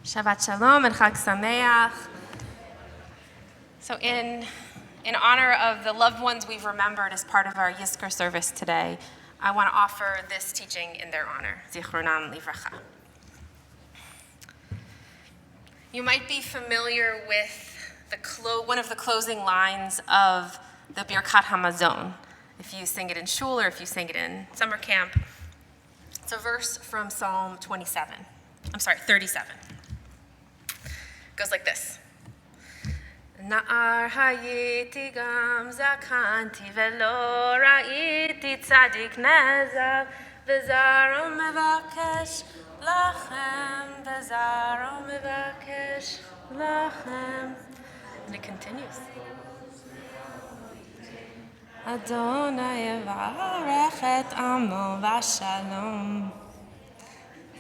Shabbat Shalom and Chag Sameach. So in honor of the loved ones we've remembered as part of our Yizkor service today, I want to offer this teaching in their honor. Zichronam livracha. You might be familiar with one of the closing lines of the Birkat Hamazon, if you sing it in shul or if you sing it in summer camp. It's a verse from Psalm 37. It goes like this. Na'ar hayiti gam zakanti velo ra'iti tzadik nezav v'zaro mevakesh lachem v'zaro mevakesh lachem. And it continues. Adonai yevarech et amo v'shalom.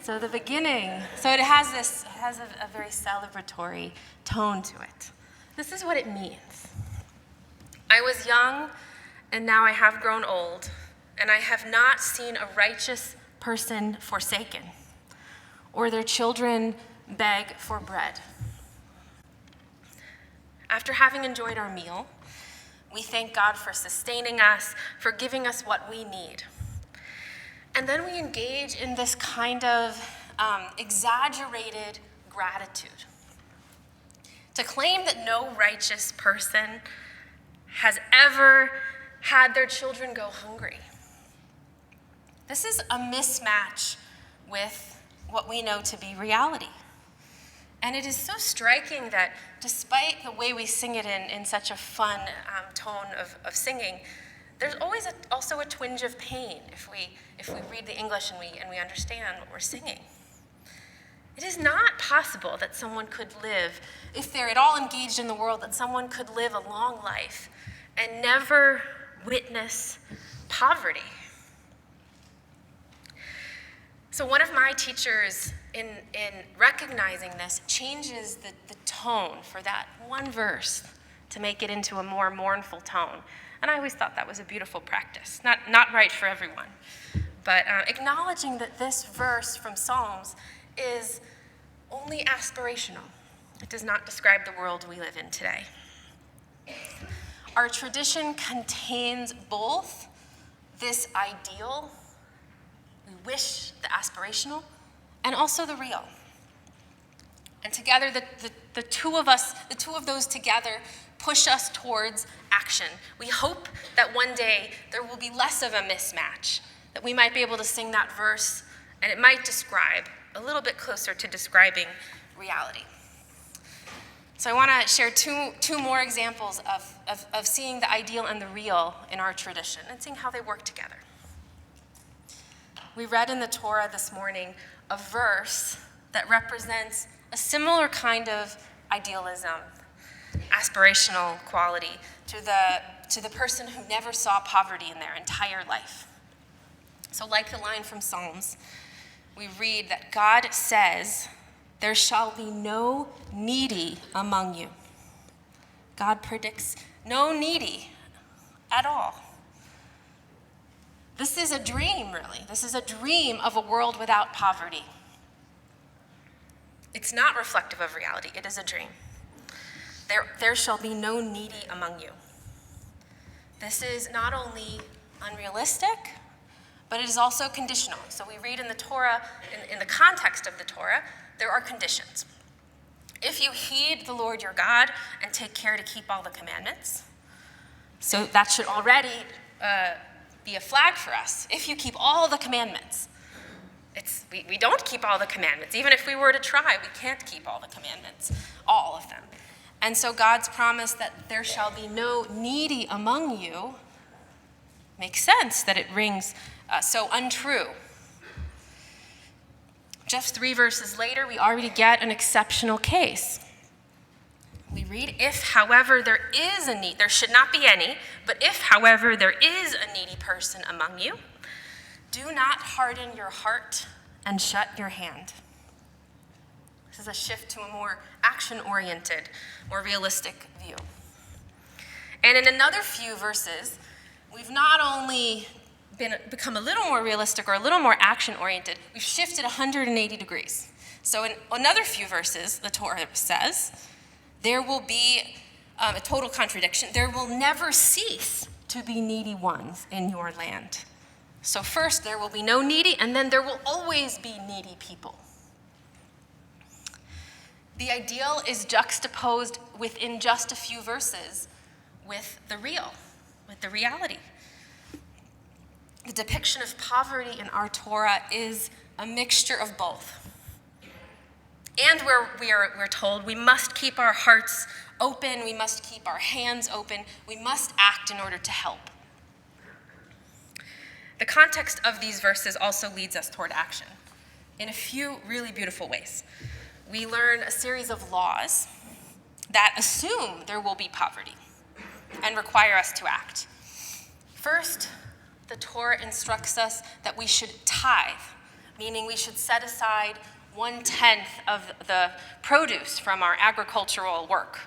So the beginning, it has a very celebratory tone to it. This is what it means. I was young, and now I have grown old, and I have not seen a righteous person forsaken, or their children beg for bread. After having enjoyed our meal, we thank God for sustaining us, for giving us what we need. And then we engage in this kind of exaggerated gratitude. To claim that no righteous person has ever had their children go hungry. This is a mismatch with what we know to be reality. And it is so striking that despite the way we sing it in such a fun tone of singing, there's always also a twinge of pain if we read the English and we understand what we're singing. It is not possible that someone could live, if they're at all engaged in the world, that someone could live a long life and never witness poverty. So one of my teachers in recognizing this changes the tone for that one verse to make it into a more mournful tone. And I always thought that was a beautiful practice. Not right for everyone, but acknowledging that this verse from Psalms is only aspirational. It does not describe the world we live in today. Our tradition contains both this ideal, we wish the aspirational, and also the real. And together, the two of those together push us towards action. We hope that one day there will be less of a mismatch, that we might be able to sing that verse and it might describe a little bit closer to describing reality. So I want to share two more examples of seeing the ideal and the real in our tradition and seeing how they work together. We read in the Torah this morning a verse that represents a similar kind of idealism, aspirational quality to the person who never saw poverty in their entire life. So like the line from Psalms, we read that God says, "There shall be no needy among you." God predicts no needy at all. This is a dream, really. This is a dream of a world without poverty. It's not reflective of reality. It is a dream. There shall be no needy among you. This is not only unrealistic, but it is also conditional. So we read in the Torah, in the context of the Torah, there are conditions. If you heed the Lord your God and take care to keep all the commandments, so that should already be a flag for us. If you keep all the commandments, we don't keep all the commandments. Even if we were to try, we can't keep all the commandments, all of them. And so God's promise that there shall be no needy among you makes sense that it rings so untrue. Just 3 verses later, we already get an exceptional case. We read, "If, however, there is a need," there should not be any, but if, however, there is a needy person among you, do not harden your heart and shut your hand. This is a shift to a more action-oriented, more realistic view. And in another few verses, we've not only become a little more realistic or a little more action-oriented, we've shifted 180 degrees. So in another few verses, the Torah says, there will be a total contradiction. There will never cease to be needy ones in your land. So first, there will be no needy, and then there will always be needy people. The ideal is juxtaposed within just a few verses with the real, with the reality. The depiction of poverty in our Torah is a mixture of both. And we're told we must keep our hearts open, we must keep our hands open, we must act in order to help. The context of these verses also leads us toward action in a few really beautiful ways. We learn a series of laws that assume there will be poverty and require us to act. First, the Torah instructs us that we should tithe, meaning we should set aside 1/10 of the produce from our agricultural work.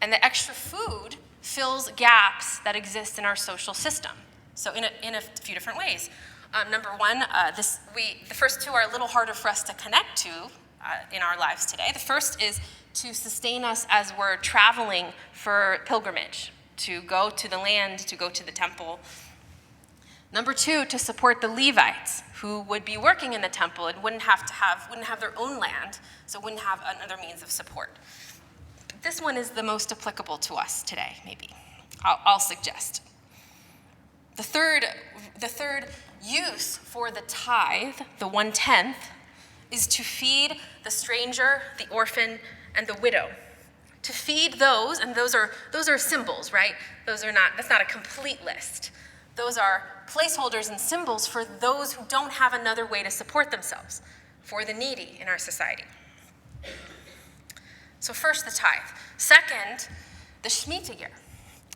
And the extra food fills gaps that exist in our social system. So in a few different ways. Number one, the first two are a little harder for us to connect to in our lives today. The first is to sustain us as we're traveling for pilgrimage, to go to the land, to go to the temple. Number two, to support the Levites who would be working in the temple and wouldn't have their own land, so wouldn't have another means of support. This one is the most applicable to us today, maybe. I'll suggest. The third use for the tithe, the 1/10, is to feed the stranger, the orphan, and the widow. To feed those, and those are symbols, right? That's not a complete list. Those are placeholders and symbols for those who don't have another way to support themselves, for the needy in our society. So first, the tithe. Second, the Shemitah year.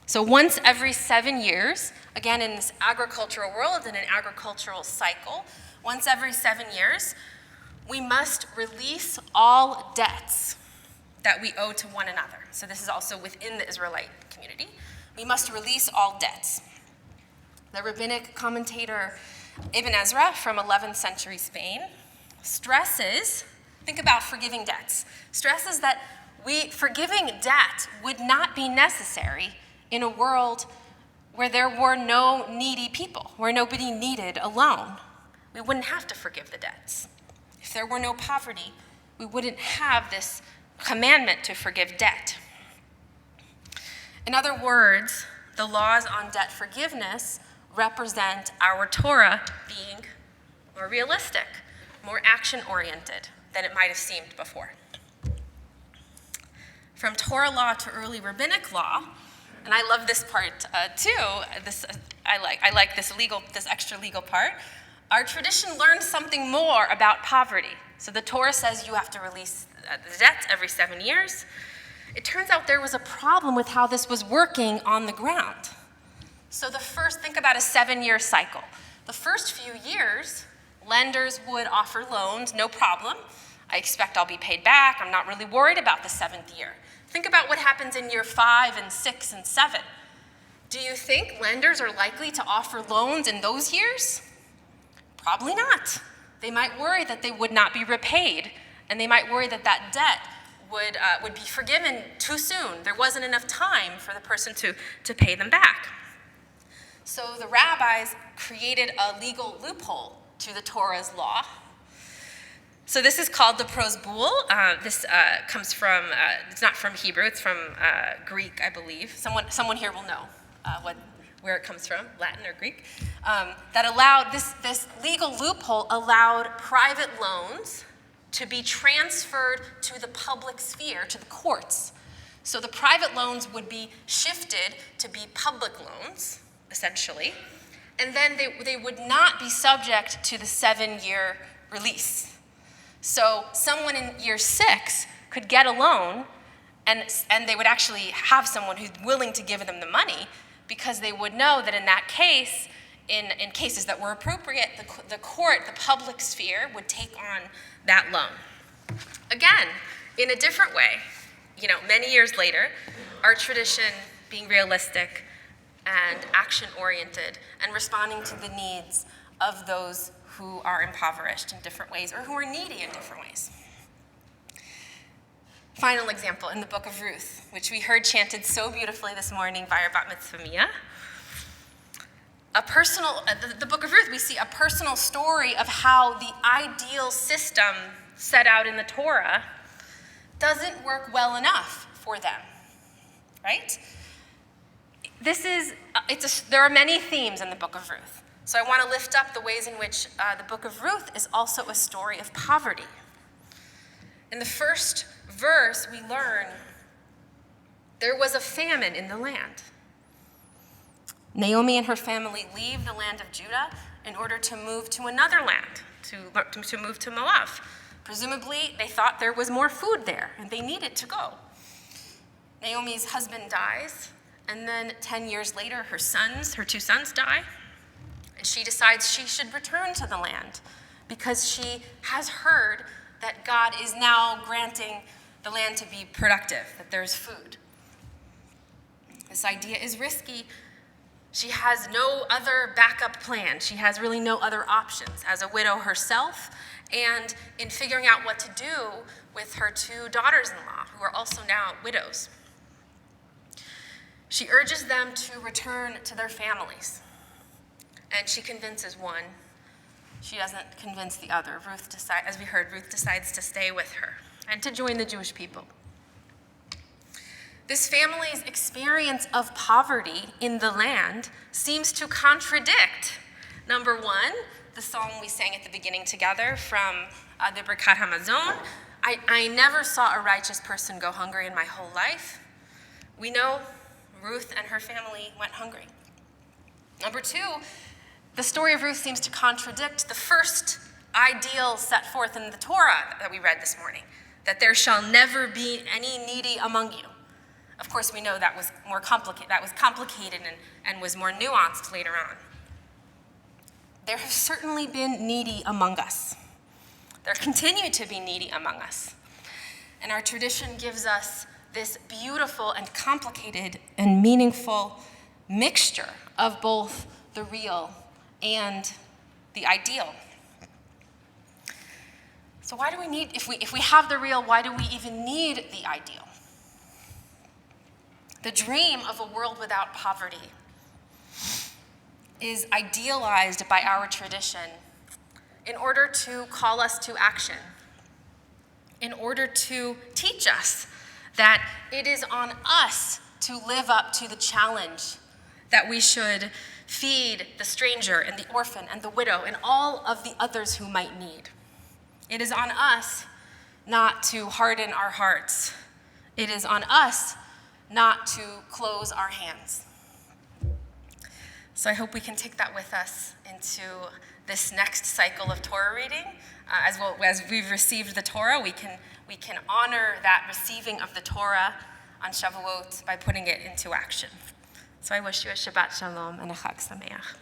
So once every 7 years, again in this agricultural world, in an agricultural cycle, once every 7 years, we must release all debts that we owe to one another. So this is also within the Israelite community. We must release all debts. The rabbinic commentator Ibn Ezra from 11th century Spain stresses, think about forgiving debts, stresses that forgiving debt would not be necessary in a world where there were no needy people, where nobody needed a loan. We wouldn't have to forgive the debts. If there were no poverty, we wouldn't have this commandment to forgive debt. In other words, the laws on debt forgiveness represent our Torah being more realistic, more action-oriented than it might have seemed before. From Torah law to early rabbinic law, and I love this part too. I like this extra legal part. Our tradition learns something more about poverty. So the Torah says you have to release the debts every 7 years. It turns out there was a problem with how this was working on the ground. So think about a 7-year cycle. The first few years, lenders would offer loans, no problem. I expect I'll be paid back. I'm not really worried about the 7th year. Think about what happens in year 5 and 6 and 7. Do you think lenders are likely to offer loans in those years? Probably not. They might worry that they would not be repaid, and they might worry that that debt would be forgiven too soon. There wasn't enough time for the person to pay them back. So the rabbis created a legal loophole to the Torah's law. So this is called the prosbul. This comes from, it's not from Hebrew, it's from Greek, I believe. Someone here will know where it comes from, Latin or Greek. That allowed, this legal loophole allowed private loans to be transferred to the public sphere, to the courts. So the private loans would be shifted to be public loans, essentially, and then they would not be subject to the 7-year release. So someone in year 6 could get a loan, and they would actually have someone who's willing to give them the money, because they would know that in that case, in cases that were appropriate, the court, the public sphere, would take on that loan. Again, in a different way, many years later, our tradition being realistic and action-oriented and responding to the needs of those who are impoverished in different ways or who are needy in different ways. Final example in the book of Ruth, which we heard chanted so beautifully this morning by our bat mitzvah Mia. The book of Ruth, we see a personal story of how the ideal system set out in the Torah doesn't work well enough for them, right? There are many themes in the book of Ruth. So I want to lift up the ways in which the book of Ruth is also a story of poverty. In the first verse, we learn there was a famine in the land. Naomi and her family leave the land of Judah in order to move to another land, to move to Moab. Presumably, they thought there was more food there, and they needed to go. Naomi's husband dies, and then 10 years later, her two sons die, and she decides she should return to the land because she has heard that God is now granting the land to be productive, that there's food. This idea is risky. She has no other backup plan. She has really no other options as a widow herself, and in figuring out what to do with her two daughters-in-law, who are also now widows. She urges them to return to their families, and she convinces one. She doesn't convince the other. Ruth decides to stay with her and to join the Jewish people. This family's experience of poverty in the land seems to contradict, number one, the song we sang at the beginning together from the Birkat Hamazon. I never saw a righteous person go hungry in my whole life. We know Ruth and her family went hungry. Number two, the story of Ruth seems to contradict the first ideal set forth in the Torah that we read this morning, that there shall never be any needy among you. Of course, we know that was more complicated. That was complicated and was more nuanced later on. There have certainly been needy among us. There continue to be needy among us. And our tradition gives us this beautiful and complicated and meaningful mixture of both the real and the ideal. So why do we need, if we have the real, why do we even need the ideal? The dream of a world without poverty is idealized by our tradition in order to call us to action, in order to teach us that it is on us to live up to the challenge that we should feed the stranger and the orphan and the widow and all of the others who might need. It is on us not to harden our hearts. It is on us not to close our hands. So I hope we can take that with us into this next cycle of Torah reading. As we've received the Torah, we can honor that receiving of the Torah on Shavuot by putting it into action. So I wish you a Shabbat Shalom and a Chag Sameach.